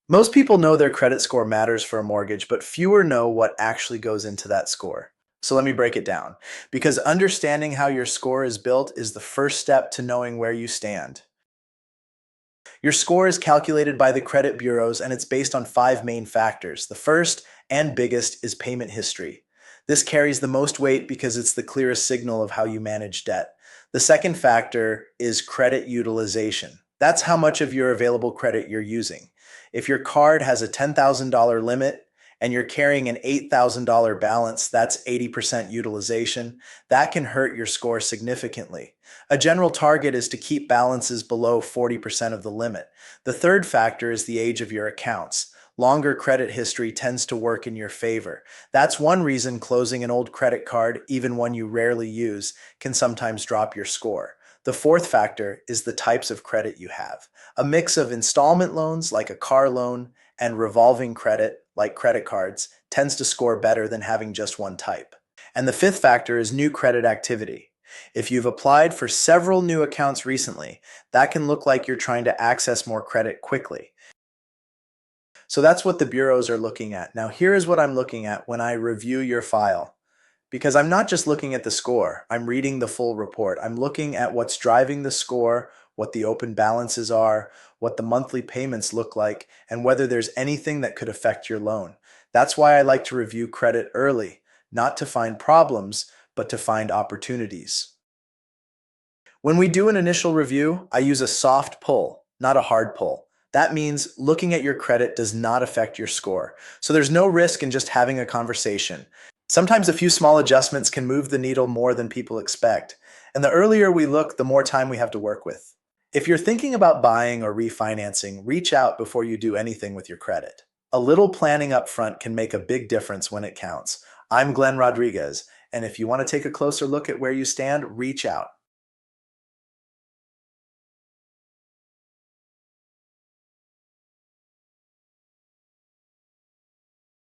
Most people know their credit score matters for a mortgage, but fewer know what actually goes into that score. So let me break it down. Because understanding how your score is built is the first step to knowing where you stand. Your score is calculated by the credit bureaus and it's based on five main factors. The first and biggest is payment history. This carries the most weight because it's the clearest signal of how you manage debt. The second factor is credit utilization. That's how much of your available credit you're using. If your card has a $10,000 limit and you're carrying an $8,000 balance, that's 80% utilization. That can hurt your score significantly. A general target is to keep balances below 40% of the limit. The third factor is the age of your accounts. Longer credit history tends to work in your favor. That's one reason closing an old credit card, even one you rarely use, can sometimes drop your score. The fourth factor is the types of credit you have. A mix of installment loans, like a car loan, and revolving credit, like credit cards, tends to score better than having just one type. And the fifth factor is new credit activity. If you've applied for several new accounts recently, that can look like you're trying to access more credit quickly. So that's what the bureaus are looking at. Now, here is what I'm looking at when I review your file. Because I'm not just looking at the score, I'm reading the full report. I'm looking at what's driving the score, what the open balances are, what the monthly payments look like, and whether there's anything that could affect your loan. That's why I like to review credit early, not to find problems, but to find opportunities. When we do an initial review, I use a soft pull, not a hard pull. That means looking at your credit does not affect your score. So there's no risk in just having a conversation. Sometimes a few small adjustments can move the needle more than people expect. And the earlier we look, the more time we have to work with. If you're thinking about buying or refinancing, reach out before you do anything with your credit. A little planning up front can make a big difference when it counts. I'm Glenn Rodriguez, and if you want to take a closer look at where you stand, reach out.